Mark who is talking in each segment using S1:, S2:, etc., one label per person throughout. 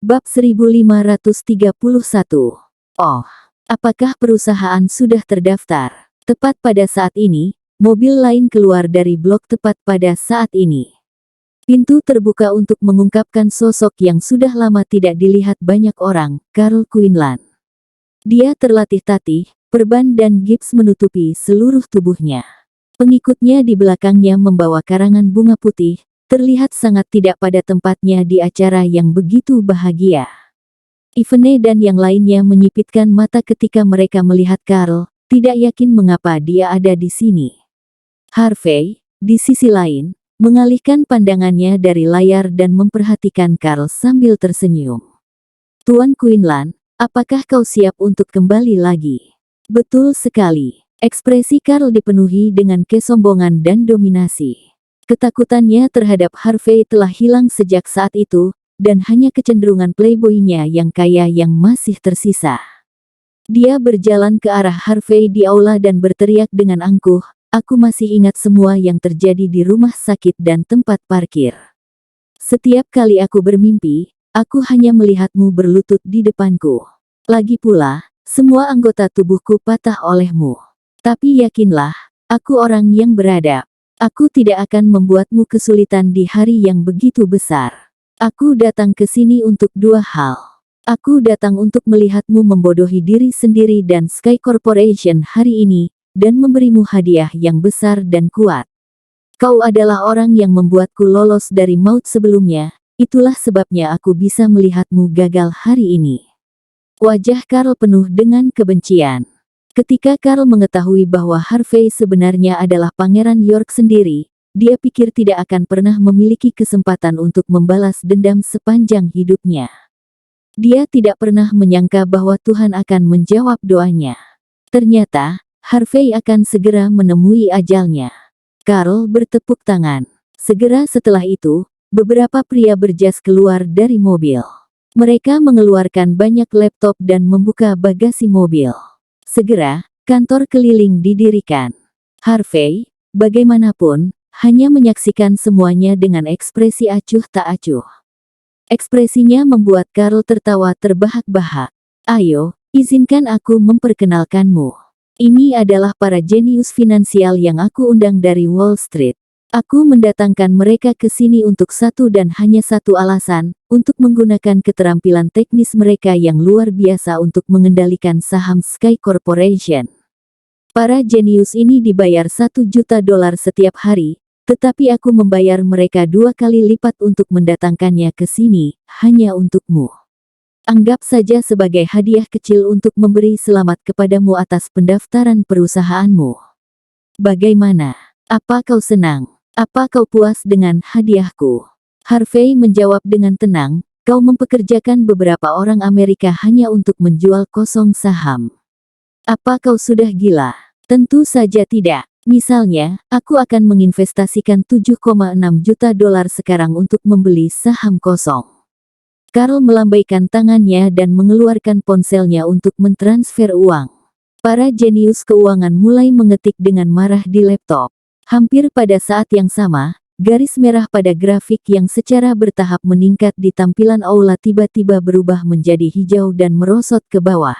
S1: Bab 1531. Oh, apakah perusahaan sudah terdaftar? Tepat pada saat ini, mobil lain keluar dari blok tepat pada saat ini. Pintu terbuka untuk mengungkapkan sosok yang sudah lama tidak dilihat banyak orang, Karl Quinlan. Dia terlatih-tatih, perban dan gips menutupi seluruh tubuhnya. Pengikutnya di belakangnya membawa karangan bunga putih, terlihat sangat tidak pada tempatnya di acara yang begitu bahagia. Ivene dan yang lainnya menyipitkan mata ketika mereka melihat Karl, tidak yakin mengapa dia ada di sini. Harvey, di sisi lain, mengalihkan pandangannya dari layar dan memperhatikan Karl sambil tersenyum. Tuan Quinlan, apakah kau siap untuk kembali lagi? Betul sekali. Ekspresi Karl dipenuhi dengan kesombongan dan dominasi. Ketakutannya terhadap Harvey telah hilang sejak saat itu, dan hanya kecenderungan playboy-nya yang kaya yang masih tersisa. Dia berjalan ke arah Harvey di aula dan berteriak dengan angkuh, "Aku masih ingat semua yang terjadi di rumah sakit dan tempat parkir. Setiap kali aku bermimpi, aku hanya melihatmu berlutut di depanku. Lagi pula, semua anggota tubuhku patah olehmu. Tapi yakinlah, aku orang yang beradab. Aku tidak akan membuatmu kesulitan di hari yang begitu besar. Aku datang ke sini untuk dua hal. Aku datang untuk melihatmu membodohi diri sendiri dan Sky Corporation hari ini, dan memberimu hadiah yang besar dan kuat. Kau adalah orang yang membuatku lolos dari maut sebelumnya, itulah sebabnya aku bisa melihatmu gagal hari ini." Wajah Karl penuh dengan kebencian. Ketika Karl mengetahui bahwa Harvey sebenarnya adalah Pangeran York sendiri, dia pikir tidak akan pernah memiliki kesempatan untuk membalas dendam sepanjang hidupnya. Dia tidak pernah menyangka bahwa Tuhan akan menjawab doanya. Ternyata, Harvey akan segera menemui ajalnya. Karl bertepuk tangan. Segera setelah itu, beberapa pria berjas keluar dari mobil. Mereka mengeluarkan banyak laptop dan membuka bagasi mobil. Segera, kantor keliling didirikan. Harvey, bagaimanapun, hanya menyaksikan semuanya dengan ekspresi acuh tak acuh. Ekspresinya membuat Karl tertawa terbahak-bahak. "Ayo, izinkan aku memperkenalkanmu. Ini adalah para jenius finansial yang aku undang dari Wall Street. Aku mendatangkan mereka ke sini untuk satu dan hanya satu alasan, untuk menggunakan keterampilan teknis mereka yang luar biasa untuk mengendalikan saham Sky Corporation. Para jenius ini dibayar $1 juta setiap hari, tetapi aku membayar mereka 2 kali lipat untuk mendatangkannya ke sini, hanya untukmu. Anggap saja sebagai hadiah kecil untuk memberi selamat kepadamu atas pendaftaran perusahaanmu. Bagaimana? Apa kau senang? Apa kau puas dengan hadiahku?" Harvey menjawab dengan tenang, "Kau mempekerjakan beberapa orang Amerika hanya untuk menjual kosong saham. Apa kau sudah gila?" "Tentu saja tidak. Misalnya, aku akan menginvestasikan $7,6 juta sekarang untuk membeli saham kosong." Karl melambaikan tangannya dan mengeluarkan ponselnya untuk mentransfer uang. Para jenius keuangan mulai mengetik dengan marah di laptop. Hampir pada saat yang sama, garis merah pada grafik yang secara bertahap meningkat di tampilan aula tiba-tiba berubah menjadi hijau dan merosot ke bawah.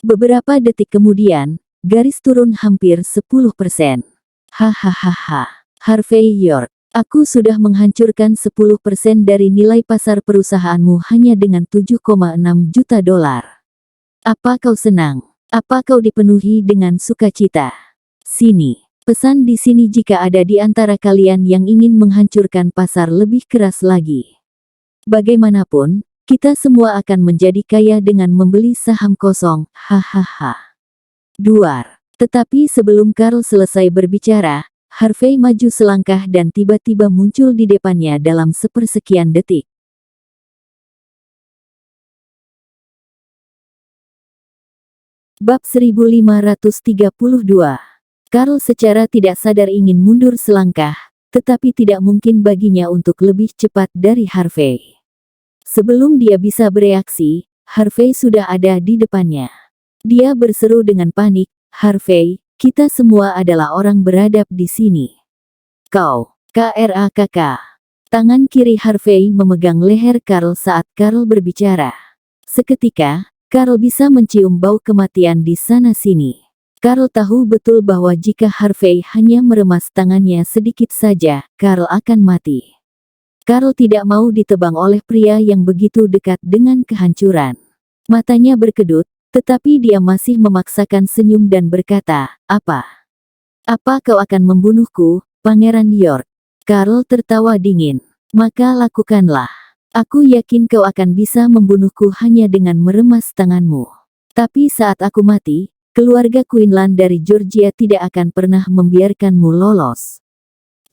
S1: Beberapa detik kemudian, garis turun hampir 10%. "Hahaha. Harvey York, aku sudah menghancurkan 10% dari nilai pasar perusahaanmu hanya dengan $7,6 juta. Apa kau senang? Apa kau dipenuhi dengan sukacita? Sini. Pesan di sini jika ada di antara kalian yang ingin menghancurkan pasar lebih keras lagi. Bagaimanapun, kita semua akan menjadi kaya dengan membeli saham kosong, hahaha." Duar. Tetapi sebelum Karl selesai berbicara, Harvey maju selangkah dan tiba-tiba muncul di depannya dalam sepersekian detik. Bab 1532. Karl secara tidak sadar ingin mundur selangkah, tetapi tidak mungkin baginya untuk lebih cepat dari Harvey. Sebelum dia bisa bereaksi, Harvey sudah ada di depannya. Dia berseru dengan panik, "Harvey, kita semua adalah orang beradab di sini. Kau, KRAKK. Tangan kiri Harvey memegang leher Carl saat Carl berbicara. Seketika, Carl bisa mencium bau kematian di sana-sini. Carl tahu betul bahwa jika Harvey hanya meremas tangannya sedikit saja, Carl akan mati. Carl tidak mau ditebang oleh pria yang begitu dekat dengan kehancuran. Matanya berkedut, tetapi dia masih memaksakan senyum dan berkata, "Apa? Apa kau akan membunuhku, Pangeran York?" Carl tertawa dingin. "Maka lakukanlah. Aku yakin kau akan bisa membunuhku hanya dengan meremas tanganmu. Tapi saat aku mati, keluarga Quinlan dari Georgia tidak akan pernah membiarkanmu lolos.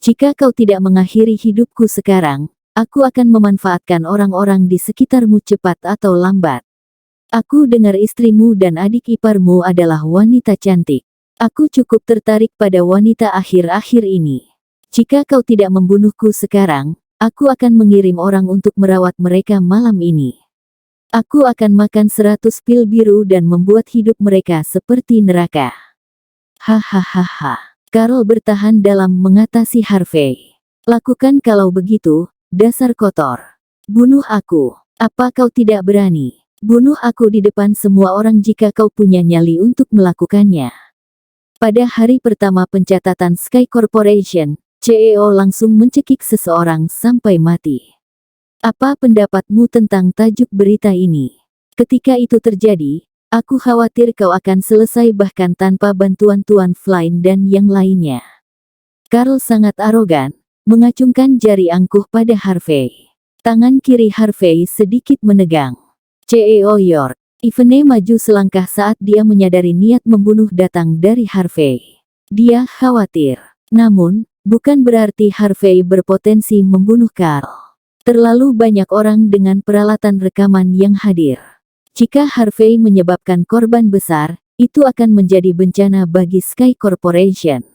S1: Jika kau tidak mengakhiri hidupku sekarang, aku akan memanfaatkan orang-orang di sekitarmu cepat atau lambat. Aku dengar istrimu dan adik iparmu adalah wanita cantik. Aku cukup tertarik pada wanita akhir-akhir ini. Jika kau tidak membunuhku sekarang, aku akan mengirim orang untuk merawat mereka malam ini. Aku akan makan 100 pil biru dan membuat hidup mereka seperti neraka." Hahaha. Carl bertahan dalam mengatasi Harvey. "Lakukan kalau begitu, dasar kotor. Bunuh aku. Apa kau tidak berani? Bunuh aku di depan semua orang jika kau punya nyali untuk melakukannya." Pada hari pertama pencatatan Sky Corporation, CEO langsung mencekik seseorang sampai mati. "Apa pendapatmu tentang tajuk berita ini? Ketika itu terjadi, aku khawatir kau akan selesai bahkan tanpa bantuan Tuan Flynn dan yang lainnya." Carl sangat arogan, mengacungkan jari angkuh pada Harvey. Tangan kiri Harvey sedikit menegang. CEO York. Ivene maju selangkah saat dia menyadari niat membunuh datang dari Harvey. Dia khawatir. Namun, bukan berarti Harvey berpotensi membunuh Carl. Terlalu banyak orang dengan peralatan rekaman yang hadir. Jika Harvey menyebabkan korban besar, itu akan menjadi bencana bagi Sky Corporation.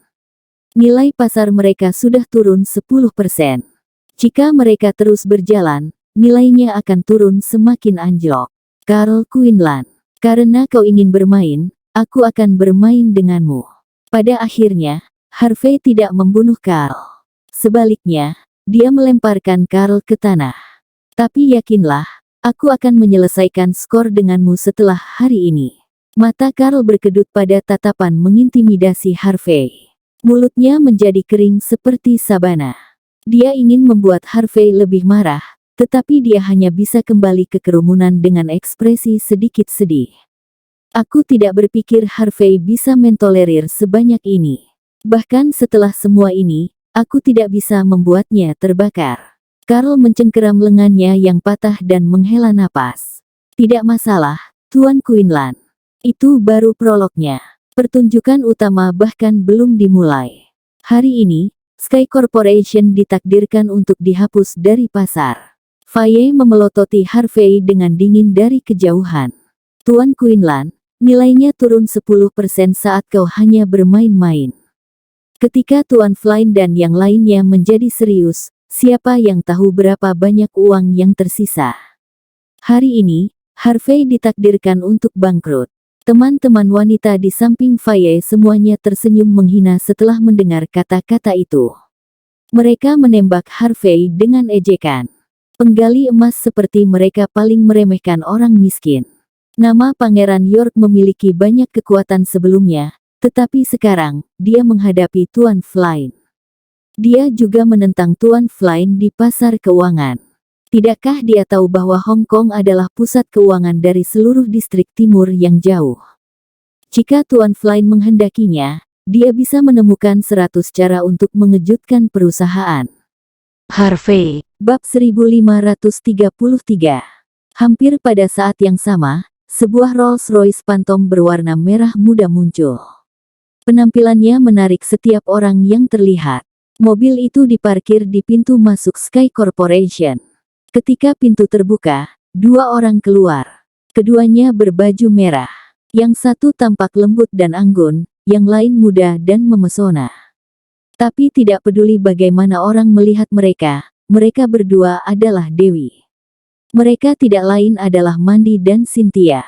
S1: Nilai pasar mereka sudah turun 10%. Jika mereka terus berjalan, nilainya akan turun semakin anjlok. Carl Quinlan, karena kau ingin bermain, aku akan bermain denganmu. Pada akhirnya, Harvey tidak membunuh Carl. Sebaliknya, dia melemparkan Carl ke tanah. "Tapi yakinlah, aku akan menyelesaikan skor denganmu setelah hari ini." Mata Carl berkedut pada tatapan mengintimidasi Harvey. Mulutnya menjadi kering seperti sabana. Dia ingin membuat Harvey lebih marah, tetapi dia hanya bisa kembali ke kerumunan dengan ekspresi sedikit sedih. "Aku tidak berpikir Harvey bisa mentolerir sebanyak ini. Bahkan setelah semua ini, aku tidak bisa membuatnya terbakar." Carl mencengkeram lengannya yang patah dan menghela napas. "Tidak masalah, Tuan Quinlan. Itu baru prolognya. Pertunjukan utama bahkan belum dimulai. Hari ini, Sky Corporation ditakdirkan untuk dihapus dari pasar." Faye memelototi Harvey dengan dingin dari kejauhan. "Tuan Quinlan, nilainya turun 10% saat kau hanya bermain-main." Ketika Tuan Flynn dan yang lainnya menjadi serius, siapa yang tahu berapa banyak uang yang tersisa? Hari ini, Harvey ditakdirkan untuk bangkrut. Teman-teman wanita di samping Faye semuanya tersenyum menghina setelah mendengar kata-kata itu. Mereka menembak Harvey dengan ejekan. Penggali emas seperti mereka paling meremehkan orang miskin. Nama Pangeran York memiliki banyak kekuatan sebelumnya, tetapi sekarang, dia menghadapi Tuan Flynn. Dia juga menentang Tuan Flynn di pasar keuangan. Tidakkah dia tahu bahwa Hong Kong adalah pusat keuangan dari seluruh distrik timur yang jauh? Jika Tuan Flynn menghendakinya, dia bisa menemukan 100 cara untuk mengejutkan perusahaan. Harvey, bab 1533. Hampir pada saat yang sama, sebuah Rolls-Royce Phantom berwarna merah muda muncul. Penampilannya menarik setiap orang yang terlihat. Mobil itu diparkir di pintu masuk Sky Corporation. Ketika pintu terbuka, dua orang keluar. Keduanya berbaju merah. Yang satu tampak lembut dan anggun, yang lain muda dan memesona. Tapi tidak peduli bagaimana orang melihat mereka, mereka berdua adalah Dewi. Mereka tidak lain adalah Mandy dan Cynthia.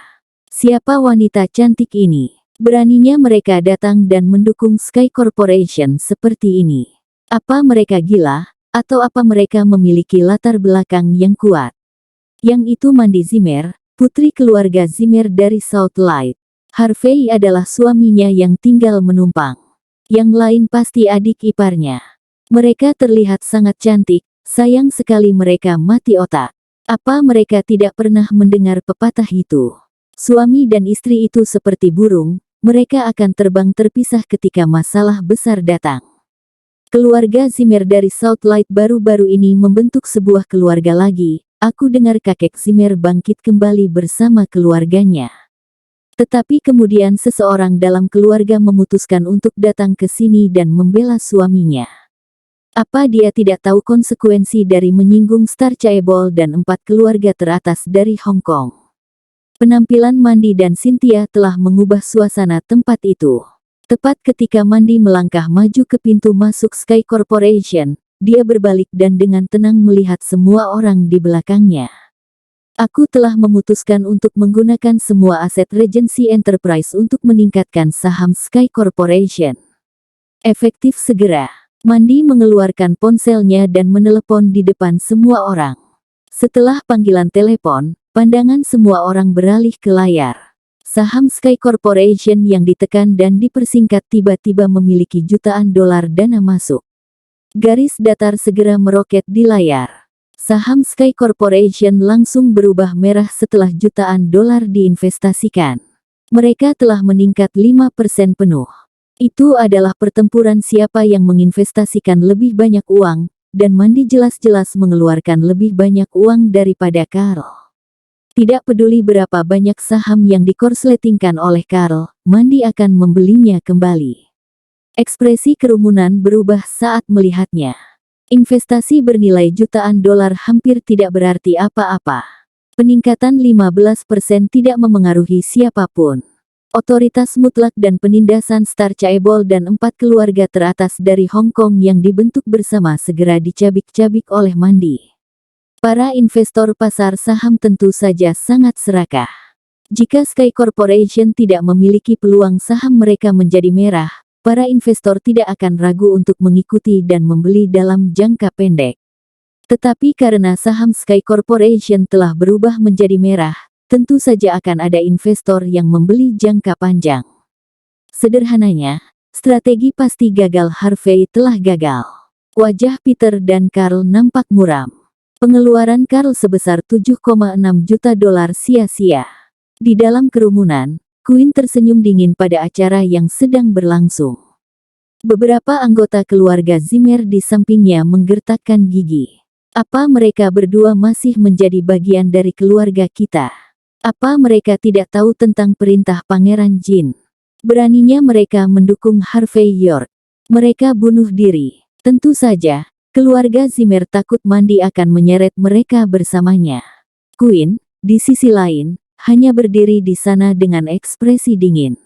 S1: Siapa wanita cantik ini? Beraninya mereka datang dan mendukung Sky Corporation seperti ini. Apa mereka gila? Atau apa mereka memiliki latar belakang yang kuat? Yang itu Mandy Zimmer, putri keluarga Zimmer dari South Light. Harvey adalah suaminya yang tinggal menumpang. Yang lain pasti adik iparnya. Mereka terlihat sangat cantik, sayang sekali mereka mati otak. Apa mereka tidak pernah mendengar pepatah itu? Suami dan istri itu seperti burung, mereka akan terbang terpisah ketika masalah besar datang. Keluarga Zimmer dari South Light baru-baru ini membentuk sebuah keluarga lagi. Aku dengar kakek Zimmer bangkit kembali bersama keluarganya. Tetapi kemudian seseorang dalam keluarga memutuskan untuk datang ke sini dan membela suaminya. Apa dia tidak tahu konsekuensi dari menyinggung Star Chaebol dan 4 keluarga teratas dari Hong Kong? Penampilan Mandy dan Cynthia telah mengubah suasana tempat itu. Tepat ketika Mandy melangkah maju ke pintu masuk Sky Corporation, dia berbalik dan dengan tenang melihat semua orang di belakangnya. Aku telah memutuskan untuk menggunakan semua aset Regency Enterprise untuk meningkatkan saham Sky Corporation. Efektif segera. Mandy mengeluarkan ponselnya dan menelepon di depan semua orang. Setelah panggilan telepon, pandangan semua orang beralih ke layar. Saham Sky Corporation yang ditekan dan dipersingkat tiba-tiba memiliki jutaan dolar dana masuk. Garis datar segera meroket di layar. Saham Sky Corporation langsung berubah merah setelah jutaan dolar diinvestasikan. Mereka telah meningkat 5% penuh. Itu adalah pertempuran siapa yang menginvestasikan lebih banyak uang, dan Mandy jelas-jelas mengeluarkan lebih banyak uang daripada Carl. Tidak peduli berapa banyak saham yang dikorsletingkan oleh Carl, Mandy akan membelinya kembali. Ekspresi kerumunan berubah saat melihatnya. Investasi bernilai jutaan dolar hampir tidak berarti apa-apa. Peningkatan 15% tidak memengaruhi siapapun. Otoritas mutlak dan penindasan Star Chaebol dan 4 keluarga teratas dari Hong Kong yang dibentuk bersama segera dicabik-cabik oleh Mandy. Para investor pasar saham tentu saja sangat serakah. Jika Sky Corporation tidak memiliki peluang saham mereka menjadi merah, para investor tidak akan ragu untuk mengikuti dan membeli dalam jangka pendek. Tetapi karena saham Sky Corporation telah berubah menjadi merah, tentu saja akan ada investor yang membeli jangka panjang. Sederhananya, strategi pasti gagal. Harvey telah gagal. Wajah Peter dan Carl nampak muram. Pengeluaran Carl sebesar 7,6 juta dolar sia-sia. Di dalam kerumunan, Quinn tersenyum dingin pada acara yang sedang berlangsung. Beberapa anggota keluarga Zimmer di sampingnya menggertakkan gigi. Apa mereka berdua masih menjadi bagian dari keluarga kita? Apa mereka tidak tahu tentang perintah Pangeran Jin? Beraninya mereka mendukung Harvey York. Mereka bunuh diri. Tentu saja, keluarga Zimmer takut Mandy akan menyeret mereka bersamanya. Quinn, di sisi lain, hanya berdiri di sana dengan ekspresi dingin.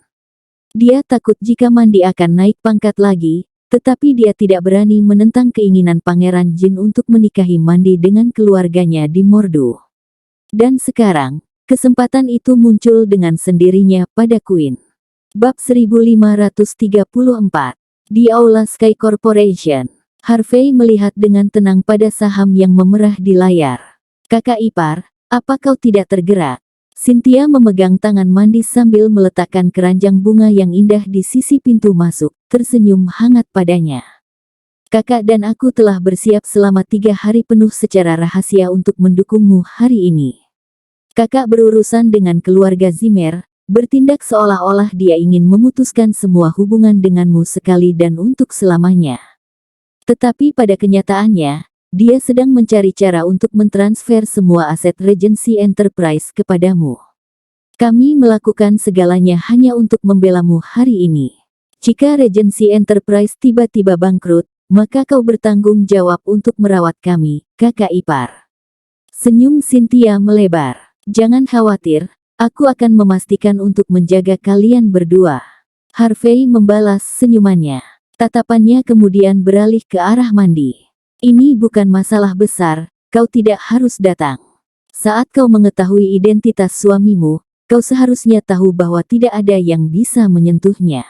S1: Dia takut jika Mandy akan naik pangkat lagi, tetapi dia tidak berani menentang keinginan Pangeran Jin untuk menikahi Mandy dengan keluarganya di Mordu. Dan sekarang, kesempatan itu muncul dengan sendirinya pada Quinn. Bab 1534. Di Aula Sky Corporation. Harvey melihat dengan tenang pada saham yang memerah di layar. Kakak ipar, apa kau tidak tergerak? Cynthia memegang tangan Mandy sambil meletakkan keranjang bunga yang indah di sisi pintu masuk, tersenyum hangat padanya. Kakak dan aku telah bersiap selama 3 hari penuh secara rahasia untuk mendukungmu hari ini. Kakak berurusan dengan keluarga Zimmer, bertindak seolah-olah dia ingin memutuskan semua hubungan denganmu sekali dan untuk selamanya. Tetapi pada kenyataannya, dia sedang mencari cara untuk mentransfer semua aset Regency Enterprise kepadamu. Kami melakukan segalanya hanya untuk membelamu hari ini. Jika Regency Enterprise tiba-tiba bangkrut, maka kau bertanggung jawab untuk merawat kami, kakak ipar. Senyum Cynthia melebar. Jangan khawatir, aku akan memastikan untuk menjaga kalian berdua. Harvey membalas senyumannya. Tatapannya kemudian beralih ke arah Mandy. Ini bukan masalah besar, kau tidak harus datang. Saat kau mengetahui identitas suamimu, kau seharusnya tahu bahwa tidak ada yang bisa menyentuhnya.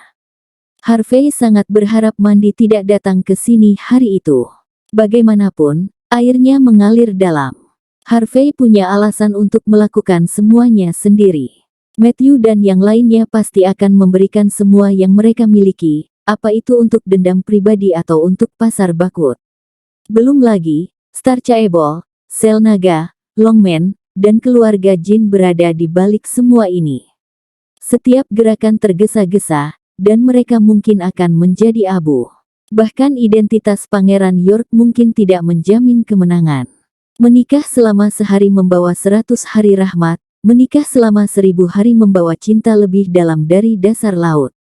S1: Harvey sangat berharap Mandy tidak datang ke sini hari itu. Bagaimanapun, airnya mengalir dalam. Harvey punya alasan untuk melakukan semuanya sendiri. Matthew dan yang lainnya pasti akan memberikan semua yang mereka miliki, apa itu untuk dendam pribadi atau untuk pasar bakut. Belum lagi, Star Chaebol, Sel Naga, Longman, dan keluarga Jin berada di balik semua ini. Setiap gerakan tergesa-gesa, dan mereka mungkin akan menjadi abu. Bahkan identitas Pangeran York mungkin tidak menjamin kemenangan. Menikah selama sehari membawa 100 hari rahmat, menikah selama 1000 hari membawa cinta lebih dalam dari dasar laut.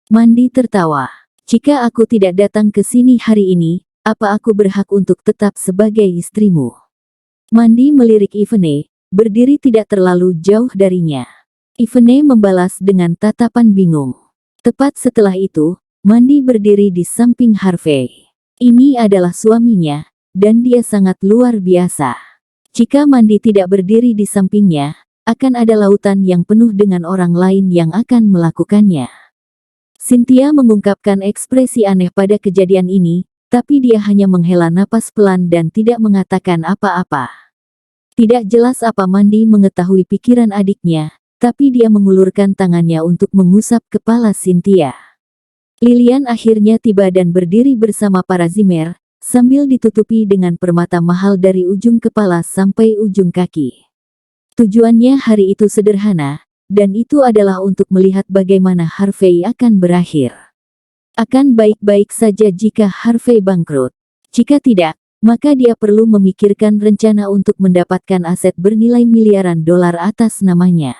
S1: Mandy tertawa. Jika aku tidak datang ke sini hari ini, apa aku berhak untuk tetap sebagai istrimu? Mandy melirik Ivene, berdiri tidak terlalu jauh darinya. Ivene membalas dengan tatapan bingung. Tepat setelah itu, Mandy berdiri di samping Harvey. Ini adalah suaminya, dan dia sangat luar biasa. Jika Mandy tidak berdiri di sampingnya, akan ada lautan yang penuh dengan orang lain yang akan melakukannya. Cynthia mengungkapkan ekspresi aneh pada kejadian ini, tapi dia hanya menghela napas pelan dan tidak mengatakan apa-apa. Tidak jelas apa Mandy mengetahui pikiran adiknya, tapi dia mengulurkan tangannya untuk mengusap kepala Cynthia. Lilian akhirnya tiba dan berdiri bersama para Zimmer, sambil ditutupi dengan permata mahal dari ujung kepala sampai ujung kaki. Tujuannya hari itu sederhana, dan itu adalah untuk melihat bagaimana Harvey akan berakhir. Akan baik-baik saja jika Harvey bangkrut. Jika tidak, maka dia perlu memikirkan rencana untuk mendapatkan aset bernilai miliaran dolar atas namanya.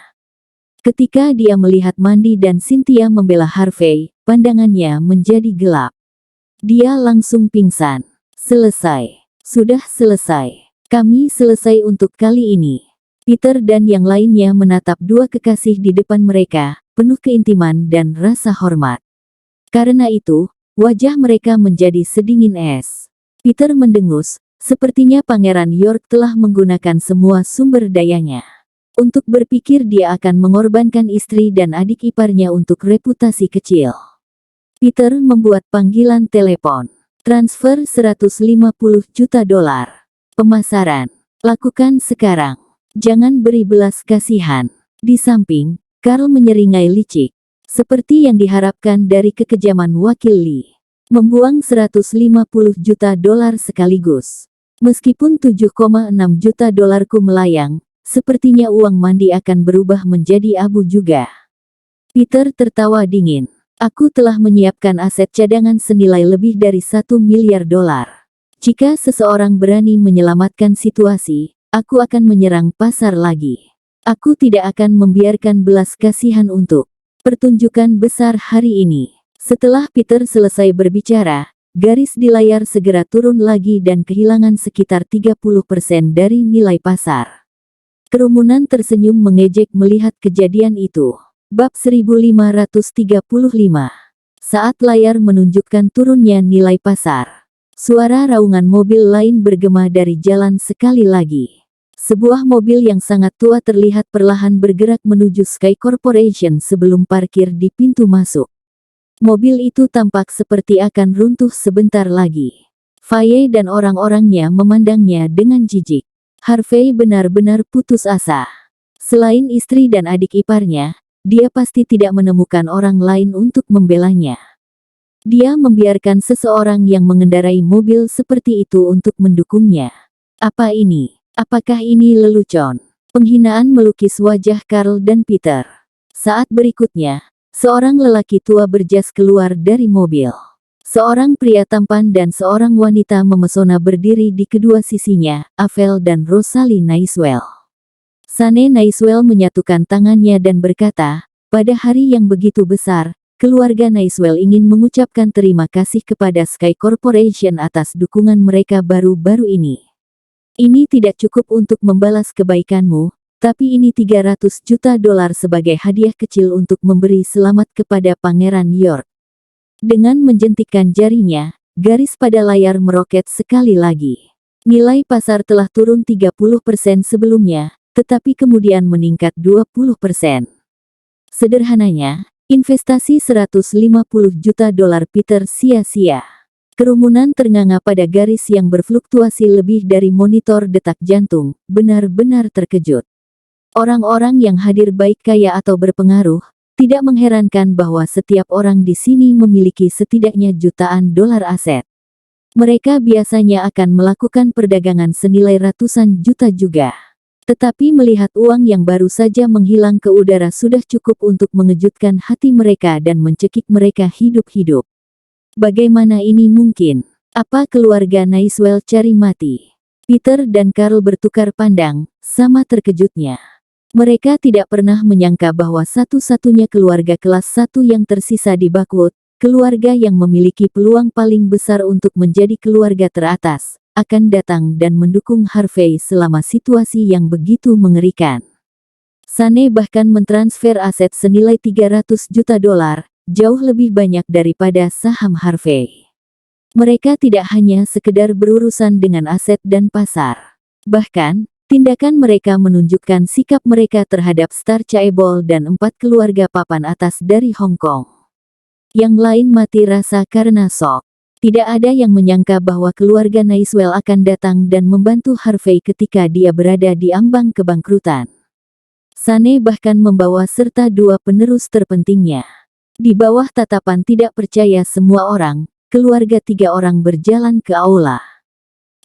S1: Ketika dia melihat Mandy dan Cynthia membela Harvey, pandangannya menjadi gelap. Dia langsung pingsan. Selesai. Sudah selesai. Kami selesai untuk kali ini. Peter dan yang lainnya menatap dua kekasih di depan mereka, penuh keintiman dan rasa hormat. Karena itu, wajah mereka menjadi sedingin es. Peter mendengus, sepertinya Pangeran York telah menggunakan semua sumber dayanya. Untuk berpikir dia akan mengorbankan istri dan adik iparnya untuk reputasi kecil. Peter membuat panggilan telepon. Transfer 150 juta dolar. Pemasaran. Lakukan sekarang. Jangan beri belas kasihan. Di samping, Carl menyeringai licik. Seperti yang diharapkan dari kekejaman wakil Lee. Membuang 150 juta dolar sekaligus. Meskipun 7,6 juta dolarku melayang, sepertinya uang Mandy akan berubah menjadi abu juga. Peter tertawa dingin. Aku telah menyiapkan aset cadangan senilai lebih dari 1 miliar dolar. Jika seseorang berani menyelamatkan situasi, aku akan menyerang pasar lagi. Aku tidak akan membiarkan belas kasihan untuk pertunjukan besar hari ini. Setelah Peter selesai berbicara, garis di layar segera turun lagi dan kehilangan sekitar 30% dari nilai pasar. Kerumunan tersenyum mengejek melihat kejadian itu. Bab 1535. Saat layar menunjukkan turunnya nilai pasar, suara raungan mobil lain bergema dari jalan sekali lagi. Sebuah mobil yang sangat tua terlihat perlahan bergerak menuju Sky Corporation sebelum parkir di pintu masuk. Mobil itu tampak seperti akan runtuh sebentar lagi. Faye dan orang-orangnya memandangnya dengan jijik. Harvey benar-benar putus asa. Selain istri dan adik iparnya, dia pasti tidak menemukan orang lain untuk membelanya. Dia membiarkan seseorang yang mengendarai mobil seperti itu untuk mendukungnya. Apa ini? Apakah ini lelucon? Penghinaan melukis wajah Carl dan Peter. Saat berikutnya, seorang lelaki tua berjas keluar dari mobil. Seorang pria tampan dan seorang wanita memesona berdiri di kedua sisinya, Avel dan Rosalie Naiswell. Sane Naiswell menyatukan tangannya dan berkata, pada hari yang begitu besar, keluarga Naiswell ingin mengucapkan terima kasih kepada Sky Corporation atas dukungan mereka baru-baru ini. Ini tidak cukup untuk membalas kebaikanmu, tapi ini 300 juta dolar sebagai hadiah kecil untuk memberi selamat kepada Pangeran York. Dengan menjentikkan jarinya, garis pada layar meroket sekali lagi. Nilai pasar telah turun 30% sebelumnya, tetapi kemudian meningkat 20%. Sederhananya, investasi 150 juta dolar Peter sia-sia. Kerumunan ternganga pada garis yang berfluktuasi lebih dari monitor detak jantung, benar-benar terkejut. Orang-orang yang hadir baik kaya atau berpengaruh, tidak mengherankan bahwa setiap orang di sini memiliki setidaknya jutaan dolar aset. Mereka biasanya akan melakukan perdagangan senilai ratusan juta juga. Tetapi melihat uang yang baru saja menghilang ke udara sudah cukup untuk mengejutkan hati mereka dan mencekik mereka hidup-hidup. Bagaimana ini mungkin? Apa keluarga Naiswell cari mati? Peter dan Carl bertukar pandang, sama terkejutnya. Mereka tidak pernah menyangka bahwa satu-satunya keluarga kelas 1 yang tersisa di Buckwood, keluarga yang memiliki peluang paling besar untuk menjadi keluarga teratas, akan datang dan mendukung Harvey selama situasi yang begitu mengerikan. Sane bahkan mentransfer aset senilai 300 juta dolar, jauh lebih banyak daripada saham Harvey. Mereka tidak hanya sekedar berurusan dengan aset dan pasar. Bahkan, tindakan mereka menunjukkan sikap mereka terhadap Star Chaebol dan 4 keluarga papan atas dari Hong Kong. Yang lain mati rasa karena shock. Tidak ada yang menyangka bahwa keluarga Naiswell akan datang dan membantu Harvey ketika dia berada di ambang kebangkrutan. Sane bahkan membawa serta 2 penerus terpentingnya. Di bawah tatapan tidak percaya semua orang, keluarga 3 orang berjalan ke aula.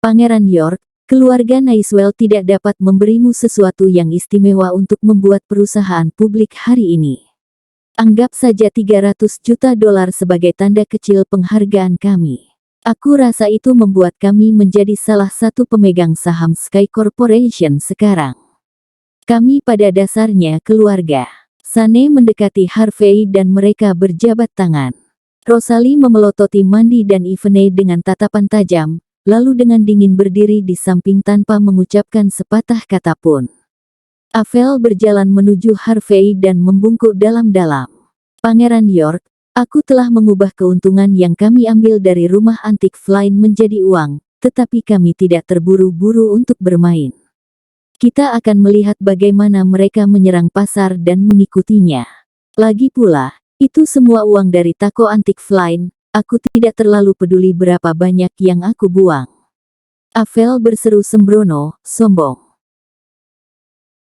S1: Pangeran York, keluarga Naiswell tidak dapat memberimu sesuatu yang istimewa untuk membuat perusahaan publik hari ini. Anggap saja 300 juta dolar sebagai tanda kecil penghargaan kami. Aku rasa itu membuat kami menjadi salah satu pemegang saham Sky Corporation sekarang. Kami pada dasarnya keluarga. Sane mendekati Harvey dan mereka berjabat tangan. Rosalie memelototi Mandy dan Ivene dengan tatapan tajam, lalu dengan dingin berdiri di samping tanpa mengucapkan sepatah kata pun. Avel berjalan menuju Harvey dan membungkuk dalam-dalam. Pangeran York, aku telah mengubah keuntungan yang kami ambil dari rumah antik Flynn menjadi uang, tetapi kami tidak terburu-buru untuk bermain. Kita akan melihat bagaimana mereka menyerang pasar dan mengikutinya. Lagi pula, itu semua uang dari toko antik Flynn, aku tidak terlalu peduli berapa banyak yang aku buang. Avel berseru sembrono, sombong.